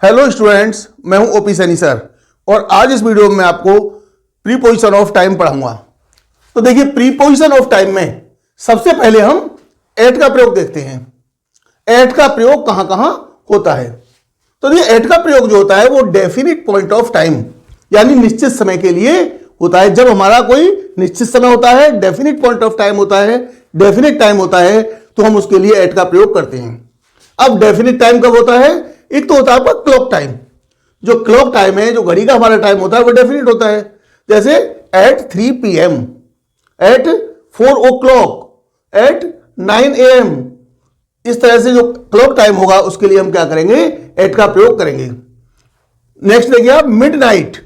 Hello students, मैं हूं OP Saini sir और आज इस वीडियो में मैं आपको प्रीपोजिशन ऑफ टाइम पढ़ाऊंगा। तो देखिए, प्रीपोजिशन ऑफ टाइम में सबसे पहले हम एट का प्रयोग देखते हैं। एट का प्रयोग कहां कहां होता है? तो ये एट का प्रयोग जो होता है वो डेफिनिट पॉइंट ऑफ टाइम यानी निश्चित समय के लिए होता है। जब हमारा कोई निश्चित समय होता है, डेफिनिट पॉइंट ऑफ टाइम होता है, डेफिनिट टाइम होता है, तो हम उसके लिए एट का प्रयोग करते हैं। अब डेफिनिट टाइम कब होता है? एक तो होता है आपका क्लॉक टाइम। जो क्लॉक टाइम है, जो घड़ी का हमारा टाइम होता है, वो डेफिनिट होता है। जैसे at 3 PM, at 4 o'clock, at 9 AM। इस तरह से जो क्लॉक टाइम होगा उसके लिए हम क्या करेंगे? एट का प्रयोग करेंगे। नेक्स्ट देखिए आप, मिडनाइट।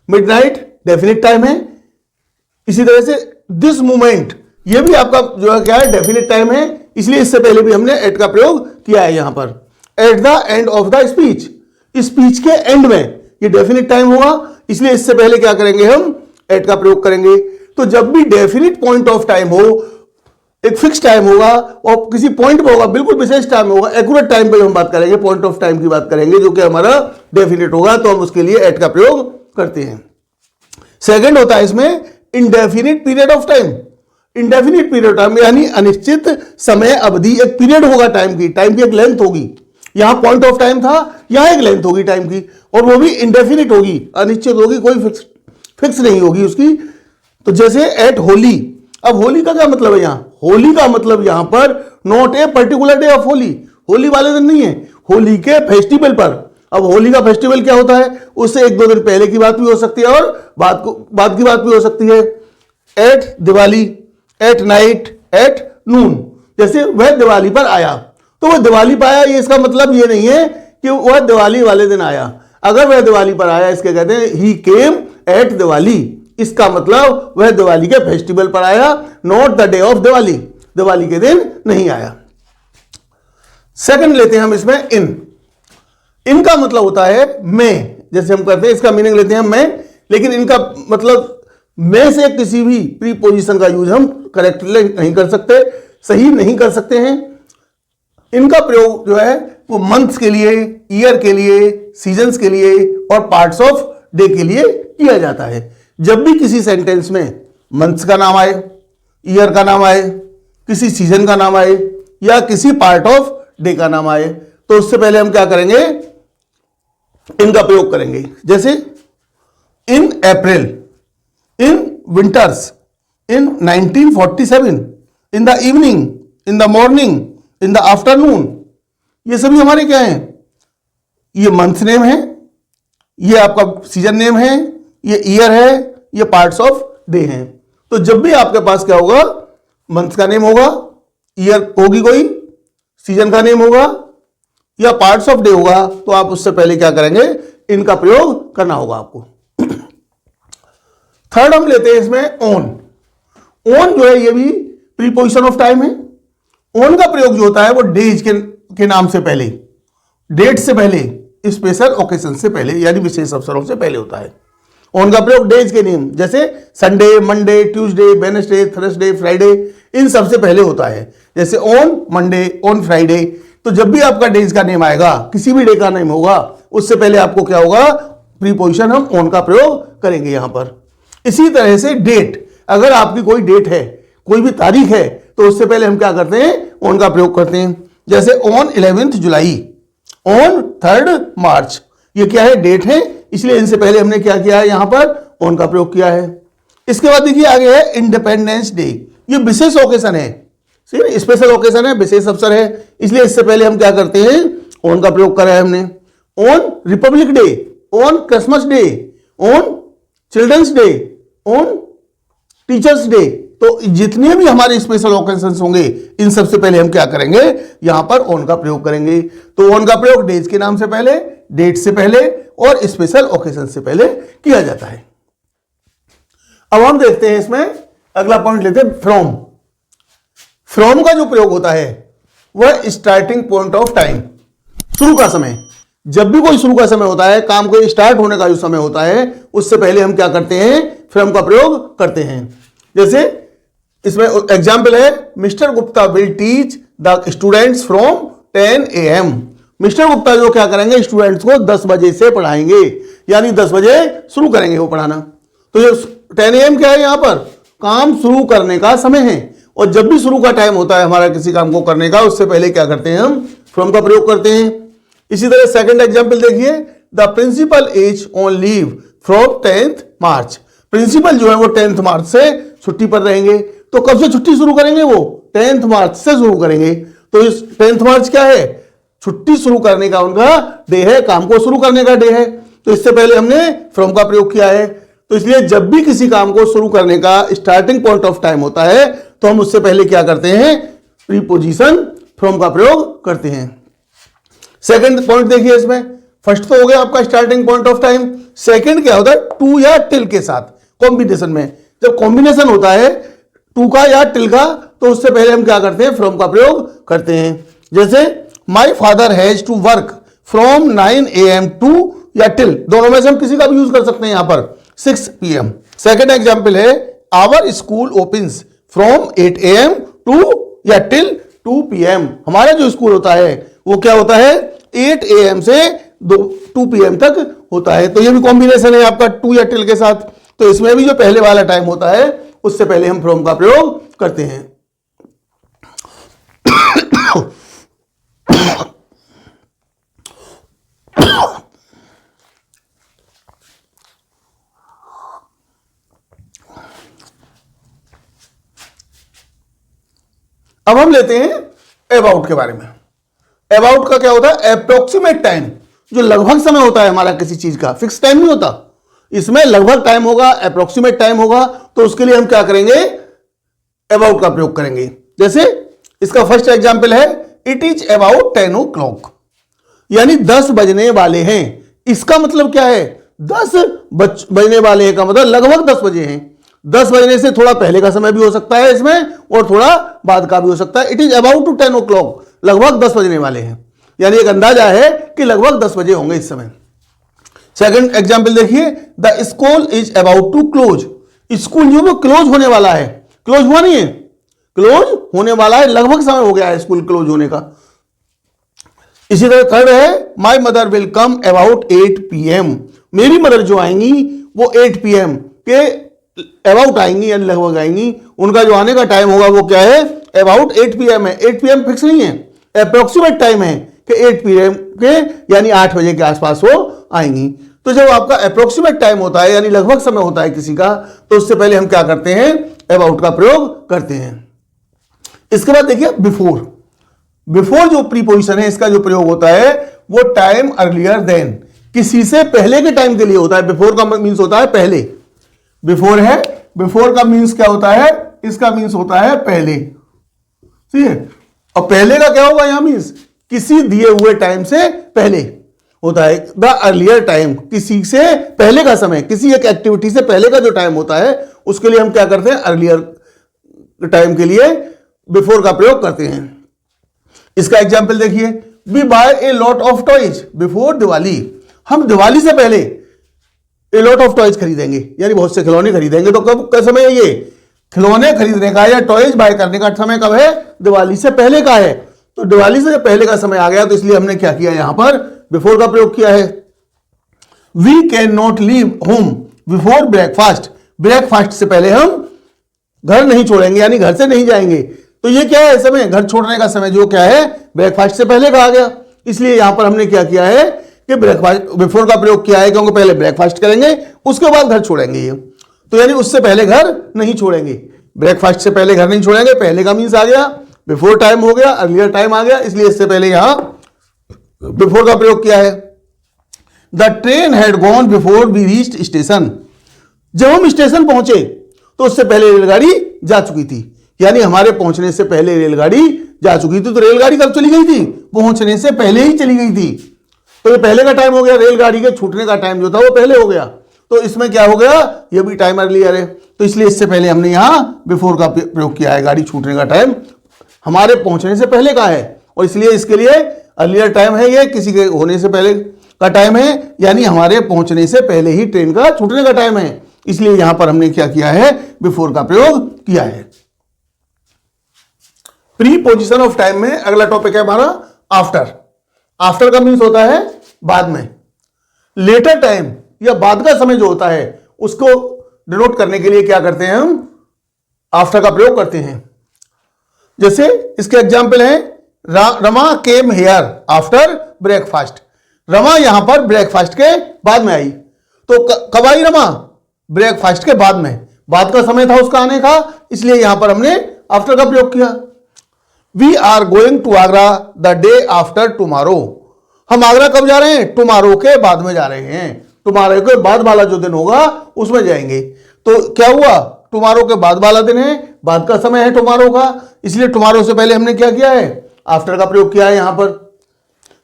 मिडनाइट डेफिनिट टाइम है। इसी तरह से दिस मोमेंट, ये भी आपका जो है क्या है? डेफिनिट टाइम है। इसलिए इससे पहले भी हमने एट का प्रयोग किया है यहां पर। At the end of the speech, speech के एंड में, ये डेफिनिट टाइम होगा, इसलिए इससे पहले क्या करेंगे? हम एट का प्रयोग करेंगे। तो जब भी डेफिनिट पॉइंट ऑफ टाइम हो, एक फिक्स टाइम होगा और किसी पॉइंट पे होगा, बिल्कुल विशेष टाइम होगा, एक्यूरेट टाइम पे हम बात करेंगे, पॉइंट ऑफ टाइम की बात करेंगे जो कि हमारा डेफिनिट होगा, तो हम उसके लिए एट का प्रयोग करते हैं। सेकंड होता है इसमें indefinite period of time. Indefinite period time यानी अनिश्चित समय अवधि, एक पीरियड होगा टाइम की एक लेंथ होगी। यहां पॉइंट ऑफ टाइम था, यहां एक लेंथ होगी टाइम की, और वो भी इंडेफिनिट होगी, अनिश्चित होगी, कोई फिक्स नहीं होगी उसकी। तो जैसे एट होली। अब होली का क्या मतलब है? यहां होली का मतलब यहां पर not a particular day of Holi, Holi वाले दिन नहीं है, होली के फेस्टिवल पर। अब होली का फेस्टिवल क्या होता है? उससे एक दो दिन पहले की बात भी हो सकती है और बाद की बात भी हो सकती है। At Diwali, at night, at noon. जैसे वह दिवाली पर आया, तो वह दिवाली पर आया, ये इसका मतलब ये नहीं है कि वह दिवाली वाले दिन आया। अगर वह दिवाली पर आया, इसके कहते हैं ही केम एट दिवाली। इसका मतलब वह दिवाली के फेस्टिवल पर आया, not the day of Diwali, Diwali के दिन नहीं आया। सेकंड लेते हैं हम इसमें इन का मतलब होता है मैं। जैसे हम करते हैं, इसका मीनिंग लेते हैं मैं, लेकिन इनका मतलब में से किसी भी प्रीपोजिशन का यूज हम करेक्टली नहीं कर सकते, सही नहीं कर सकते हैं। इनका प्रयोग जो है वो मंथ्स के लिए, ईयर के लिए, सीजन्स के लिए और पार्ट्स ऑफ डे के लिए किया जाता है। जब भी किसी सेंटेंस में मंथ्स का नाम आए, ईयर का नाम आए, किसी सीजन का नाम आए या किसी पार्ट ऑफ डे का नाम आए, तो उससे पहले हम क्या करेंगे? इनका प्रयोग करेंगे। जैसे in April, in winters, in 1947, in the evening, in the morning, in the afternoon. ये सभी हमारे क्या हैं? ये मंथ नेम है, ये आपका सीजन नेम है, ये ईयर है, ये पार्ट्स ऑफ डे हैं। तो जब भी आपके पास क्या होगा? मंथ का नेम होगा, ईयर होगी कोई, सीजन का नेम होगा या पार्ट्स ऑफ डे होगा, तो आप उससे पहले क्या करेंगे? इनका प्रयोग करना होगा आपको। थर्ड हम लेते हैं इसमें ऑन। ऑन जो है ये भी प्रीपोजिशन ऑफ टाइम है। ऑन का प्रयोग जो होता है वो डेज के नाम से पहले, डेट से पहले, स्पेशल ओकेजन से पहले यानी विशेष अवसरों से पहले होता है। ऑन का प्रयोग डेज के नेम, जैसे Sunday, Monday, Tuesday, Wednesday, Thursday, Friday, इन सबसे पहले होता है। जैसे ऑन मंडे, ऑन फ्राइडे। तो जब भी आपका डेज का नेम आएगा, किसी भी डे का नेम होगा, उससे पहले आपको क्या होगा? प्रीपोजिशन हम ऑन का प्रयोग करेंगे यहां पर। इसी तरह से डेट, अगर आपकी कोई डेट है, कोई भी तारीख है, तो उससे पहले हम क्या करते हैं? ऑन का प्रयोग करते हैं। जैसे on 11th July, on 3rd मार्च। ये क्या है? डेट है, इसलिए इनसे पहले हमने क्या किया है? यहां पर ऑन का प्रयोग किया है। इसके बाद देखिए आगे है इंडिपेंडेंस डे। ये विशेष ओकेजन है, स्पेशल ओकेजन है, विशेष अवसर है, इसलिए इससे पहले हम क्या करते हैं? ऑन का प्रयोग करा है हमने। On Republic Day, on Christmas Day, on Children's Day, on Teachers' Day. तो जितने भी हमारे स्पेशल ओकेजन होंगे, इन सबसे पहले हम क्या करेंगे? यहां पर ऑन का प्रयोग करेंगे। तो ऑन का प्रयोग डेज के नाम से पहले, डेट से पहले और स्पेशल ओकेजन से पहले किया जाता है। अब हम देखते हैं इसमें अगला पॉइंट लेते हैं फ्रॉम। फ्रॉम का जो प्रयोग होता है वह स्टार्टिंग पॉइंट ऑफ टाइम, शुरू का समय। जब भी कोई शुरू का समय होता है, काम को स्टार्ट होने का जो समय होता है, उससे पहले हम क्या करते हैं? फ्रॉम का प्रयोग करते हैं। जैसे इसमें एग्जाम्पल है, mister Gupta will teach the students from 10 AM। Mister Gupta जो क्या करेंगे, स्टूडेंट्स को 10 बजे से पढ़ाएंगे, यानी 10 बजे शुरू करेंगे वो पढ़ाना। तो ये 10 AM क्या है, यहां पर काम शुरू करने का समय है। और जब भी शुरू का टाइम होता है हमारा किसी काम को करने का, उससे पहले क्या करते हैं, हम फ्रॉम का प्रयोग करते हैं। इसी तरह सेकंड एग्जांपल देखिए, the principal is on leave from 10th March. Principal जो है वो 10th मार्च से छुट्टी पर रहेंगे। तो कब से छुट्टी शुरू करेंगे, वो 10th मार्च से शुरू करेंगे। तो इस 10th मार्च क्या है, छुट्टी शुरू करने का उनका डे है, काम को शुरू करने का डे है। तो इससे पहले हमने फ्रॉम का प्रयोग किया है। तो इसलिए जब भी किसी काम को शुरू करने का स्टार्टिंग पॉइंट ऑफ टाइम होता है तो हम उससे पहले क्या करते हैं, प्रीपोजिशन फ्रॉम का प्रयोग करते हैं। सेकंड पॉइंट देखिए, इसमें फर्स्ट तो हो गया आपका starting point of time. Second क्या होता है, टू या टिल के साथ कॉम्बिनेशन में। जब कॉम्बिनेशन होता है टू का या टिल का, तो उससे पहले हम क्या करते हैं, फ्रॉम का प्रयोग करते हैं। जैसे my father has to work from 9 AM to या टिल, दोनों में से हम किसी का भी यूज कर सकते हैं यहां पर 6 PM। सेकेंड एग्जाम्पल है, our school opens from 8 AM to या टिल 2 PM। हमारा जो स्कूल होता है वो क्या होता है, 8 AM से 2 PM तक होता है। तो ये भी कॉम्बिनेशन है आपका टू या टिल के साथ। तो इसमें भी जो पहले वाला टाइम होता है उससे पहले हम फ्रॉम का प्रयोग करते हैं। अब हम लेते हैं अबाउट के बारे में। अबाउट का क्या होता है, अप्रोक्सीमेट टाइम, जो लगभग समय होता है हमारा किसी चीज का, फिक्स टाइम नहीं होता। इसमें लगभग टाइम होगा, अप्रोक्सीमेट टाइम होगा। तो उसके लिए हम क्या करेंगे, अबाउट का प्रयोग करेंगे। जैसे इसका फर्स्ट एग्जांपल है, इट इज अबाउट 10 o'clock, यानी 10 बजने वाले हैं। इसका मतलब क्या है, 10 बजने वाले हैं का मतलब लगभग 10 बजे हैं। 10 बजने से थोड़ा पहले का समय भी हो सकता है इसमें, और थोड़ा बाद का भी हो सकता है। It is about to 10 o'clock, लगभग 10 बजने वाले हैं, यानी एक अंदाजा है कि लगभग 10 बजे होंगे इस समय। सेकंड एग्जांपल देखिए, the school is about to close. School जो वो क्लोज होने वाला है, क्लोज हुआ नहीं है, क्लोज होने वाला है, लगभग समय हो गया है स्कूल क्लोज होने का। इसी तरह थर्ड है, my mother will come about 8 PM। मेरी मदर जो आएंगी वो 8 PM के अबाउट आएंगी, यानी लगभग आएंगी। उनका जो आने का टाइम होगा वो क्या है, अबाउट 8 PM है। 8 PM फिक्स नहीं है, अप्रोक्सीमेट टाइम है कि 8 PM के, यानी 8 बजे के आसपास वो आएंगी। तो जब आपका अप्रोक्सीमेट टाइम होता है, यानी लगभग समय होता है किसी का, तो उससे पहले हम क्या करते हैं, अबाउट का प्रयोग करते हैं। इसके बाद देखिए बिफोर। बिफोर जो प्रीपोजिशन है, इसका जो प्रयोग होता है वो टाइम अर्लियर देन, किसी से पहले के टाइम के लिए होता है। बिफोर का मीन्स होता है पहले। बिफोर है, बिफोर का मीन्स क्या होता है, इसका मीन्स होता है पहले, ठीक है। और पहले का क्या होगा यहां, मीन्स किसी दिए हुए टाइम से पहले होता है। द अर्लियर टाइम, किसी से पहले का समय, किसी एक एक्टिविटी से पहले का जो टाइम होता है उसके लिए हम क्या करते हैं, अर्लियर टाइम के लिए बिफोर का प्रयोग करते हैं। इसका एग्जाम्पल देखिए, we buy a lot of toys before Diwali. हम दिवाली से पहले ए लॉट ऑफ टॉयज खरीदेंगे, यानी बहुत से खिलौने खरीदेंगे। तो कब का समय है ये, खिलौने खरीदने का या टॉयज बाय करने का समय कब है, दिवाली से पहले का है। तो दिवाली से पहले का समय आ गया, तो इसलिए हमने क्या किया, यहां पर बिफोर का प्रयोग किया है। We can not leave home before breakfast. Breakfast से पहले हम घर नहीं छोड़ेंगे, यानी घर से नहीं जाएंगे। तो ये क्या है, समय घर छोड़ने का समय जो क्या है, ब्रेकफास्ट से पहले का आ गया। इसलिए यहां पर हमने क्या किया है कि ब्रेकफास्ट बिफोर का प्रयोग किया है, क्योंकि पहले ब्रेकफास्ट करेंगे उसके बाद घर छोड़ेंगे ये। तो यानी उससे पहले घर नहीं छोड़ेंगे, ब्रेकफास्ट से पहले घर नहीं छोड़ेंगे। पहले का मीन्स आ गया, बिफोर टाइम हो गया, अर्लियर टाइम आ गया, इसलिए इससे पहले यहां बिफोर का प्रयोग किया है। The train had gone before we reached station. जब हम स्टेशन पहुंचे तो उससे पहले रेलगाड़ी जा चुकी थी, यानी हमारे पहुंचने से पहले रेलगाड़ी जा चुकी थी। तो रेलगाड़ी कब चली गई थी, पहुंचने से पहले ही चली गई थी। तो ये पहले का टाइम हो गया, रेलगाड़ी के छूटने का टाइम जो था वो पहले हो गया। तो इसमें क्या हो गया, ये भी टाइम अर्लियर है। तो इसलिए इससे पहले हमने यहां बिफोर का प्रयोग किया है। गाड़ी छूटने का टाइम हमारे पहुंचने से पहले का है, और इसलिए इसके लिए अर्लियर टाइम है, ये किसी के होने से पहले का टाइम है, यानी हमारे पहुंचने से पहले ही ट्रेन का छूटने का टाइम है। इसलिए यहां पर हमने क्या किया है, बिफोर का प्रयोग किया है। प्री पोजिशन ऑफ टाइम में अगला टॉपिक है हमारा आफ्टर। आफ्टर का मीन्स होता है बाद में। लेटर टाइम या बाद का समय जो होता है उसको डिनोट करने के लिए क्या करते हैं हम, आफ्टर का प्रयोग करते हैं। जैसे इसके एग्जाम्पल है, Rama came here after breakfast. Rama यहां पर ब्रेकफास्ट के बाद में आई। तो कब आई रमा? ब्रेकफास्ट के बाद में, बाद का समय था उसका आने का, इसलिए यहां पर हमने आफ्टर का प्रयोग किया। We are going to Agra the day after tomorrow. हम आगरा कब जा रहे हैं? टुमारो के बाद में जा रहे हैं। टुमारो के बाद वाला जो दिन होगा उसमें जाएंगे। तो क्या हुआ? टुमारो के बाद वाला दिन है, बाद का समय है टुमारो का, इसलिए टुमारो से पहले हमने क्या किया है? आफ्टर का प्रयोग किया है यहां पर।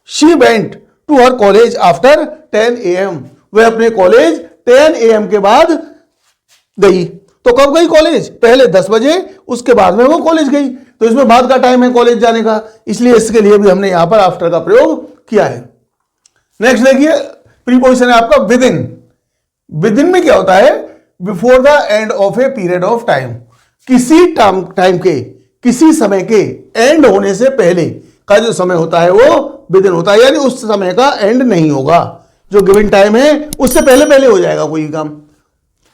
She went to her college after 10 AM। वह अपने कॉलेज 10 AM के बाद गई। तो कब गई कॉलेज? पहले 10 बजे, उसके बाद में वो कॉलेज गई। तो इसमें बाद का टाइम है कॉलेज जाने का, इसलिए इसके लिए भी हमने यहां पर आफ्टर का प्रयोग किया है। नेक्स्ट देखिए, प्रीपोजिशन है आपका विद इन। विद इन में क्या होता है? Before the end of a period of time. किसी टाइम के, किसी समय के एंड होने से पहले का जो समय होता है वो विद इन होता है, यानी उस समय का एंड नहीं होगा। जो गिवन टाइम है उससे पहले पहले हो जाएगा कोई काम,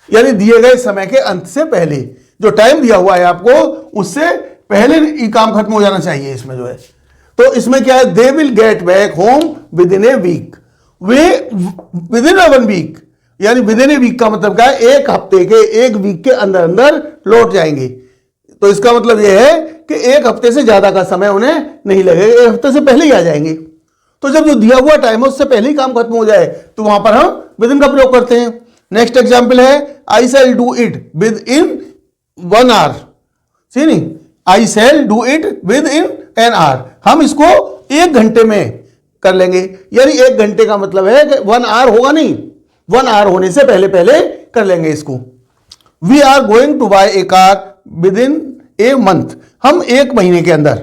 यानी दिए गए समय के अंत से पहले। जो टाइम दिया हुआ है आपको उससे पहले ये काम खत्म हो जाना चाहिए इसमें जो है। तो इसमें क्या है? They will get back home within a week. वे विद इन 1 वीक, यानी विद इन ए वीक का मतलब क्या है? एक हफ्ते के, एक वीक के अंदर अंदर लौट जाएंगे। तो इसका मतलब यह है कि एक हफ्ते से ज्यादा का समय उन्हें नहीं लगेगा, एक हफ्ते से पहले ही आ जाएंगे। तो जब जो दिया हुआ टाइम है उससे पहले ही काम खत्म हो जाए तो वहां पर हम विद इन का प्रयोग करते हैं। नेक्स्ट एग्जाम्पल है, I shall do it within 1 hour. See नहीं, I shall do it within an hour. हम इसको 1 घंटे में कर लेंगे, यानी 1 घंटे का मतलब है कि 1 आवर होगा नहीं, 1 आवर होने से पहले पहले कर लेंगे इसको। We are going to buy a car within a month. हम 1 महीने के अंदर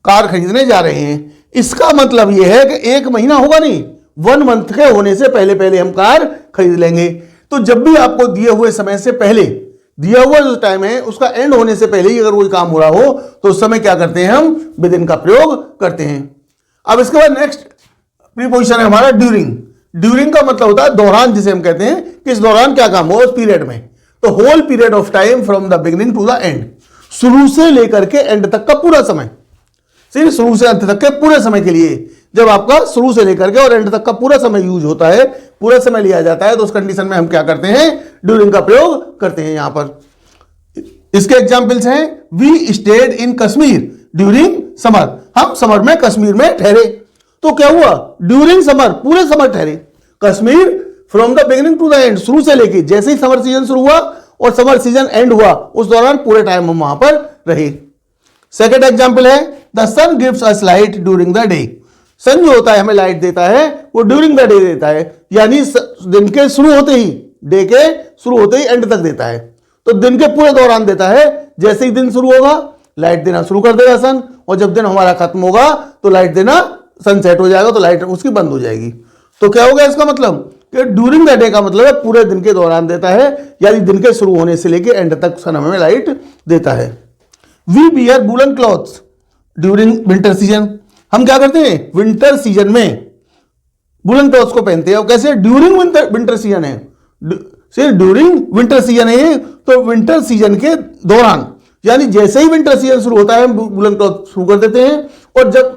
कार खरीदने जा रहे हैं। इसका मतलब यह है कि 1 महीना होगा नहीं, 1 मंथ के होने से पहले पहले हम कार खरीद लेंगे। तो जब भी आपको दिए हुए समय से पहले, दिया हुआ जो टाइम है उसका एंड होने से पहले ही अगर कोई काम हो रहा हो तो उस समय क्या करते हैं? हम विद इन का प्रयोग करते हैं। अब इसके बाद नेक्स्ट प्रीपोजिशन है हमारा ड्यूरिंग। ड्यूरिंग का मतलब होता है दौरान, जिसे हम कहते हैं कि इस दौरान क्या काम हो, उस पीरियड में। तो whole period of time from the beginning to the end. शुरू से लेकर के एंड तक का पूरा समय, सिर्फ शुरू से अंत तक के पूरे समय के लिए। जब आपका शुरू से लेकर के और एंड तक का पूरा समय यूज होता है, पूरा समय लिया जाता है, तो उस कंडीशन में हम क्या करते हैं? ड्यूरिंग का प्रयोग करते हैं यहां पर। इसके एग्जाम्पल्स हैं, we stayed in Kashmir during summer. हम समर में कश्मीर में ठहरे। तो क्या हुआ? ड्यूरिंग समर, पूरे समर ठहरे। Kashmir from the beginning to the end, शुरू से लेके जैसे ही समर सीजन शुरू हुआ और समर सीजन एंड हुआ उस दौरान पूरे टाइम हम वहां पर रहे। सेकेंड एग्जाम्पल है, the sun gives us light during the day. Sun जो होता है हमें लाइट देता है वो ड्यूरिंग द डे देता है, यानी दिन के शुरू होते ही, डे के शुरू होते ही एंड तक देता है। तो दिन के पूरे दौरान देता है। जैसे ही दिन शुरू होगा लाइट देना शुरू कर देगा सन, और जब दिन हमारा खत्म होगा तो लाइट देना, सन सेट हो जाएगा तो लाइट उसकी बंद हो जाएगी। तो क्या होगा इसका मतलब कि ड्यूरिंग द डे का मतलब है पूरे दिन के दौरान देता है, यानी दिन के शुरू होने से लेकर एंड तक सन हमें लाइट देता है। We wear woollen clothes during winter season. हम क्या करते हैं? विंटर सीजन में वूलन क्लॉथ्स को पहनते हैं। और कैसे? ड्यूरिंग विंटर सीजन है, सिर्फ ड्यूरिंग विंटर सीजन है, तो विंटर सीजन के दौरान, यानी जैसे ही विंटर सीजन शुरू होता है हम वूलन क्लॉथ शुरू कर देते हैं, और जब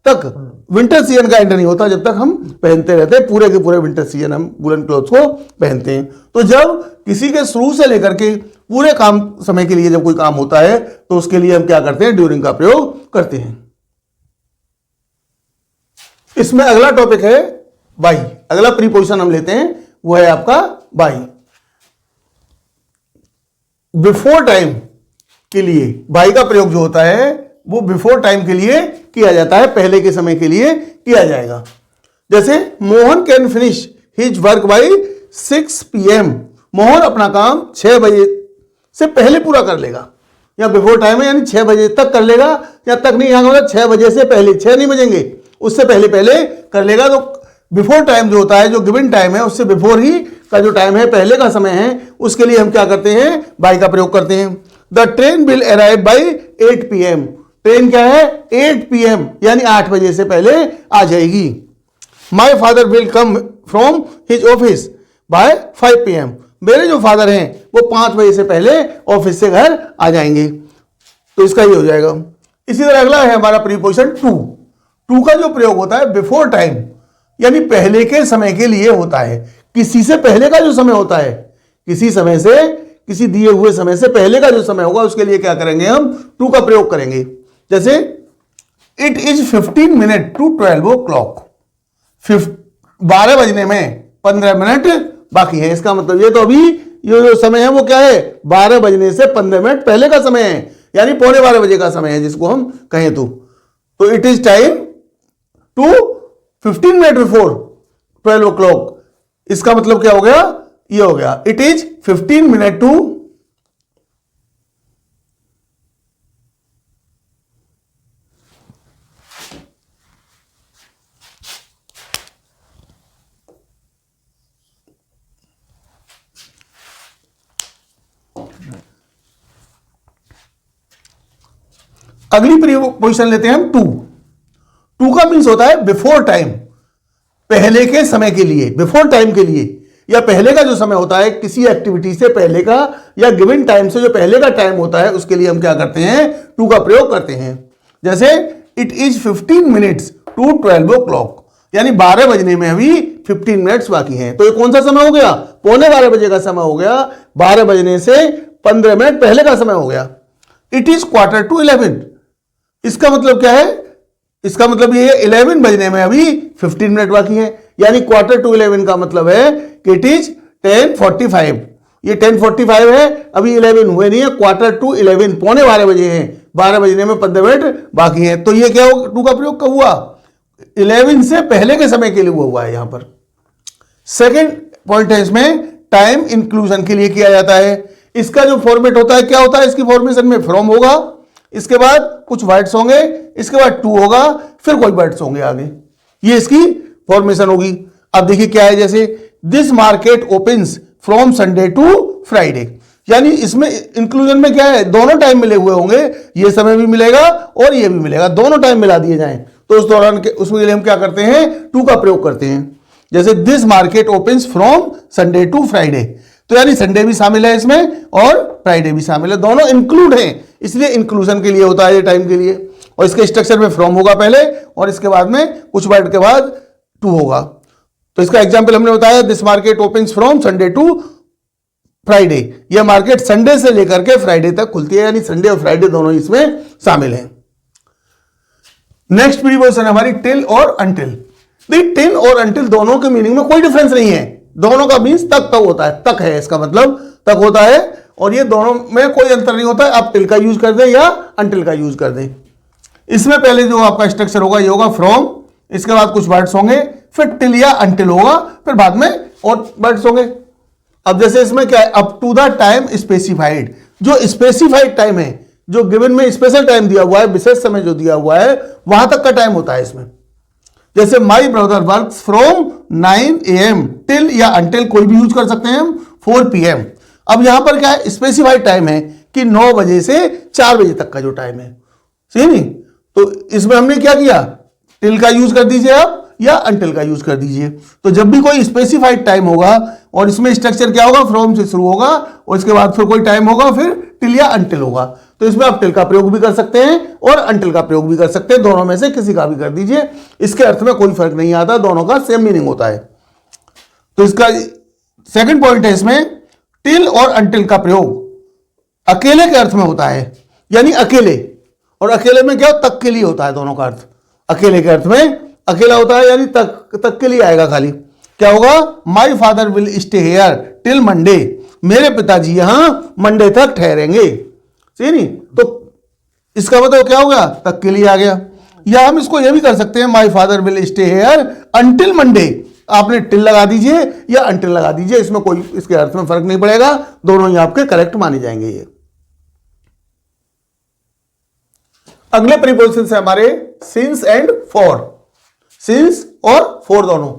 तक विंटर सीजन का एंड नहीं होता जब तक हम पहनते रहते हैं। पूरे के पूरे विंटर सीजन हम वूलन क्लॉथ्स को पहनते हैं। तो जब किसी के शुरू से लेकर के पूरे काम समय के लिए जब कोई काम होता है तो उसके लिए हम क्या करते हैं? ड्यूरिंग का प्रयोग करते हैं। इसमें अगला टॉपिक है बाई। अगला प्रीपोजिशन हम लेते हैं वो है आपका बाई। बिफोर टाइम के लिए बाई का प्रयोग जो होता है वो बिफोर टाइम के लिए किया जाता है, पहले के समय के लिए किया जाएगा। जैसे Mohan can finish his work by 6 PM। Mohan अपना काम 6 बजे से पहले पूरा कर लेगा, या बिफोर टाइम है यानी 6 बजे तक कर लेगा, या तक नहीं, यहां मतलब 6 बजे से पहले, 6 नहीं बजेंगे, उससे पहले पहले कर लेगा। तो बिफोर टाइम जो होता है, जो गिवन टाइम है उससे बिफोर ही का जो टाइम है, पहले का समय है, उसके लिए हम क्या करते हैं? बाई का प्रयोग करते हैं। The train will arrive by 8 PM। Train क्या है? 8 PM यानी 8 बजे से पहले आ जाएगी। My father will come from his office by 5 PM। मेरे जो फादर हैं वो 5 बजे से पहले ऑफिस से घर आ जाएंगे। तो इसका ये हो जाएगा। इसी तरह अगला है हमारा प्रीपोजिशन टू। टू का जो प्रयोग होता है बिफोर टाइम, यानी पहले के समय के लिए होता है। किसी से पहले का जो समय होता है, किसी समय से, किसी दिए हुए समय से पहले का जो समय होगा उसके लिए क्या करेंगे, हम टू का प्रयोग करेंगे। जैसे it is 15 minute to 12 o'clock। 12 बजने में 15 मिनट बाकी है। इसका मतलब ये तो अभी ये जो समय है वो क्या है, 12 बजने से 15 मिनट पहले का समय है, यानी 12:15 बजे का समय है जिसको हम कहें तो it is time to 15 minute before 12 o'clock। इसका मतलब क्या हो गया, ये हो गया इट इज 15 मिनट टू अगली पोजीशन लेते हैं हम टू। टू का मीन्स होता है बिफोर टाइम, पहले के समय के लिए, बिफोर टाइम के लिए, या पहले का जो समय होता है किसी एक्टिविटी से पहले का, या गिवन टाइम से जो पहले का टाइम होता है उसके लिए हम क्या करते हैं, टू का प्रयोग करते हैं। जैसे it is 15 minutes to 12 o'clock, यानी 12 बजने में अभी 15 मिनट्स बाकी हैं। तो ये कौन सा समय हो गया, 12:15 बजे का समय हो गया, 12 बजने से 15 मिनट पहले का समय हो गया। इट इज 11:45, इसका मतलब क्या है, इसका मतलब ये 11 बजने में अभी 15 मिनट बाकी है, यानी 11:45 का मतलब है कि इट इज 10:45। ये 10:45 है, अभी 11 हुए नहीं है, 11:45, 12:15 बजे हैं, 12 बजने में 15 मिनट बाकी है। तो ये क्या हो, टू का प्रयोग कब हुआ, 11 से पहले के समय के लिए हुआ है यहां पर। सेकेंड पॉइंट है इसमें, टाइम इंक्लूजन के लिए किया जाता है। इसका जो फॉर्मेट होता है क्या होता है, इसकी फॉर्मेशन में फ्रॉम होगा, इसके बाद कुछ वर्ड्स होंगे, इसके बाद टू होगा, फिर कोई वर्ड्स होंगे आगे, ये इसकी फॉर्मेशन होगी। अब देखिए क्या है, जैसे this market opens from Sunday to Friday, यानी इसमें इंक्लूजन में क्या है, दोनों टाइम मिले हुए होंगे, ये समय भी मिलेगा और ये भी मिलेगा, दोनों टाइम मिला दिए जाएं तो उस दौरान के उसके लिए हम क्या करते हैं, टू का प्रयोग करते हैं। जैसे this market opens from Sunday to Friday, तो यानी संडे भी शामिल है इसमें और फ्राइडे भी शामिल है, दोनों इंक्लूड हैं, इसलिए इंक्लूजन के लिए होता है ये टाइम के लिए। और इसके स्ट्रक्चर में फ्रॉम होगा पहले और इसके बाद में कुछ वर्ड के बाद टू होगा। तो इसका एग्जांपल हमने बताया, this market opens from Sunday to Friday, यह मार्केट संडे से लेकर के फ्राइडे तक खुलती है, यानी संडे और फ्राइडे दोनों इसमें शामिल हैं। नेक्स्ट प्रीपोजिशन है हमारी टिल और अंटिल। टिल और अंटिल दोनों के मीनिंग में कोई डिफरेंस नहीं है, दोनों का मीन्स तक होता है, तक है इसका मतलब तक होता है, और ये दोनों में कोई अंतर नहीं होता है। आप टिल का यूज कर दें या अंटिल का यूज कर दें। इसमें पहले जो आपका स्ट्रक्चर होगा ये होगा फ्रॉम, इसके बाद कुछ वर्ड्स होंगे, फिर टिल या अंटिल होगा, फिर बाद में और वर्ड्स होंगे। अब जैसे इसमें क्या है, up to the time specified, जो स्पेसिफाइड टाइम है, जो गिवन में स्पेशल टाइम दिया हुआ है, विशेष समय जो दिया हुआ है, वहां तक का टाइम होता है इसमें। जैसे my brother works from 9 AM till, या अंटिल कोई भी यूज कर सकते हैं हम, 4 PM। अब यहां पर क्या है, स्पेसिफाइड टाइम है कि 9 बजे से 4 बजे तक का जो टाइम है, सही नहीं। तो इसमें हमने क्या किया, टिल का यूज कर दीजिए आप या अंटिल का यूज कर दीजिए। तो जब भी कोई स्पेसिफाइड टाइम होगा और इसमें स्ट्रक्चर क्या होगा, फ्रॉम से शुरू होगा और इसके बाद फिर कोई टाइम होगा, फिर टिल या अंटिल होगा। तो इसमें आप टिल का प्रयोग भी कर सकते हैं और अंटिल का प्रयोग भी कर सकते हैं, दोनों में से किसी का भी कर दीजिए, इसके अर्थ में कोई फर्क नहीं आता, दोनों का सेम मीनिंग होता है। तो इसका सेकंड पॉइंट है, इसमें टिल और अंटिल का प्रयोग अकेले के अर्थ में होता है, यानी अकेले, और अकेले में क्या, तक के लिए होता है, दोनों का अर्थ अकेले के अर्थ में अकेला होता है, यानी तक के लिए आएगा खाली। क्या होगा, माई father will stay here till Monday, मेरे पिताजी यहां मंडे तक ठहरेंगे, सही नहीं। तो इसका मतलब क्या होगा, तक के लिए आ गया। या हम इसको यह भी कर सकते हैं, माई father will stay here until Monday, आपने टिल लगा दीजिए या अंटिल लगा दीजिए, इसमें कोई इसके अर्थ में फर्क नहीं पड़ेगा, दोनों ही आपके करेक्ट माने जाएंगे। ये अगले प्रीपोजिशन से हमारे सिंस एंड फॉर। सिंस और फॉर दोनों,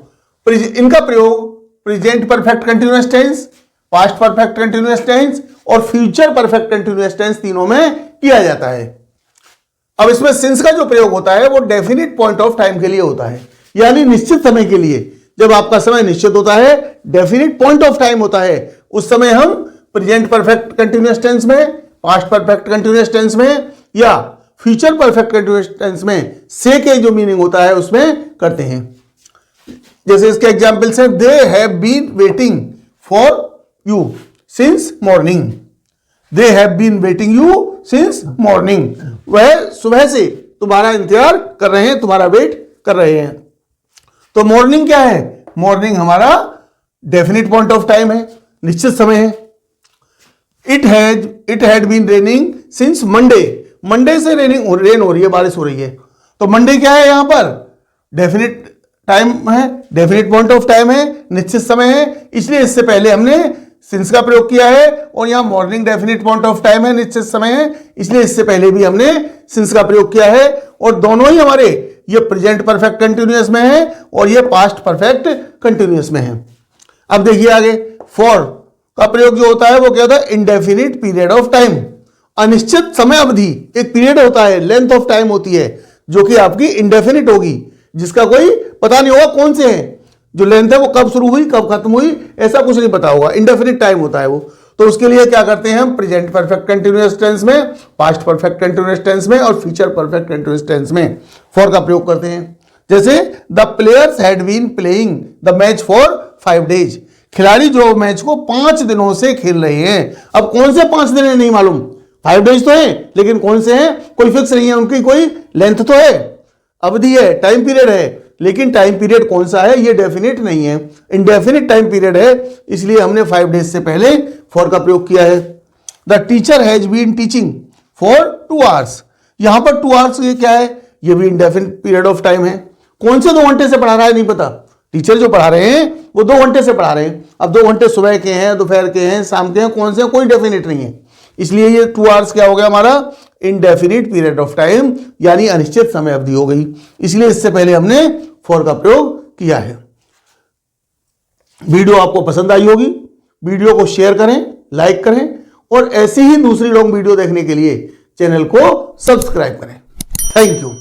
इनका प्रयोग present perfect continuous tense, past perfect continuous tense और फ्यूचर परफेक्ट कंटिन्यूअस टेंस तीनों में किया जाता है। अब इसमें सिंस का जो प्रयोग होता है वो डेफिनिट पॉइंट ऑफ टाइम के लिए होता है, यानी निश्चित समय के लिए। जब आपका समय निश्चित होता है, डेफिनिट पॉइंट ऑफ टाइम होता है, उस समय हम प्रेजेंट परफेक्ट कंटिन्यूअस टेंस में, पास्ट परफेक्ट कंटिन्यूअस टेंस में या फ्यूचर परफेक्ट कंटिन्यूअस टेंस में से के जो मीनिंग होता है उसमें करते हैं। जैसे इसके एग्जांपल्स हैं, they have been waiting for you since morning. They have been waiting you since morning. वह सुबह से तुम्हारा इंतजार कर रहे हैं, तुम्हारा वेट कर रहे हैं। तो मॉर्निंग क्या है? मॉर्निंग हमारा डेफिनिट पॉइंट ऑफ टाइम है, निश्चित समय है। It had been raining since Monday. Monday से रेन हो रही है, बारिश हो रही है। तो मंडे क्या है? यहां पर डेफिनिट टाइम है, डेफिनिट पॉइंट ऑफ टाइम है, निश्चित समय है, इसलिए इससे पहले हमने सिंस का प्रयोग किया है। और यहां morning definite point of time है, निश्चित समय है, इसलिए इससे पहले भी हमने सिंस का प्रयोग किया है। और दोनों ही हमारे ये प्रेजेंट परफेक्ट कंटिन्यूअस में है और ये पास्ट परफेक्ट कंटिन्यूअस में है। अब देखिए आगे, फॉर का प्रयोग जो होता है वो क्या होता है? Indefinite period of time. अनिश्चित समय अवधि एक पीरियड होता है, लेंथ ऑफ टाइम होती है जो कि आपकी इंडेफिनिट होगी, जिसका कोई पता नहीं होगा कौन से है, जो लेंथ है वो कब शुरू हुई कब खत्म हुई ऐसा कुछ नहीं पता होगा, इंडेफिनिट टाइम होता है वो। तो उसके लिए क्या करते हैं हम? प्रेजेंट परफेक्ट कंटिन्यूअस टेंस में, पास्ट परफेक्ट कंटिन्यूअस टेंस में और फ्यूचर परफेक्ट कंटिन्यूअस टेंस में फॉर का प्रयोग करते हैं। जैसे the players had been playing the match for 5 days। खिलाड़ी जो मैच को 5 दिनों से खेल रहे हैं। अब कौन से 5 दिन है नहीं मालूम, 5 days तो है, लेकिन कौन से हैं कोई फिक्स नहीं है, उनकी कोई लेंथ तो है, अवधि है, टाइम पीरियड है, लेकिन टाइम पीरियड कौन सा है ये डेफिनेट नहीं है, इंडेफिनिट टाइम पीरियड है, इसलिए हमने 5 days से पहले फॉर का प्रयोग किया है। The teacher has been teaching for 2 hours। यहां पर 2 hours ये क्या है? ये भी इंडेफिनिट पीरियड ऑफ टाइम है। कौन से 2 घंटे से पढ़ा रहा है नहीं पता, टीचर जो पढ़ा रहे हैं वो 2 घंटे से पढ़ा रहे हैं। अब 2 घंटे सुबह के हैं, दोपहर के हैं, शाम के हैं, कौन से कोई डेफिनेट नहीं है, इसलिए ये 2 hours क्या हो गया हमारा? इनडेफिनिट पीरियड ऑफ टाइम, यानी अनिश्चित समय अवधि हो गई, इसलिए इससे पहले हमने फॉर का प्रयोग किया है। वीडियो आपको पसंद आई होगी, वीडियो को शेयर करें, लाइक करें और ऐसी ही दूसरी लॉन्ग वीडियो देखने के लिए चैनल को सब्सक्राइब करें। Thank you.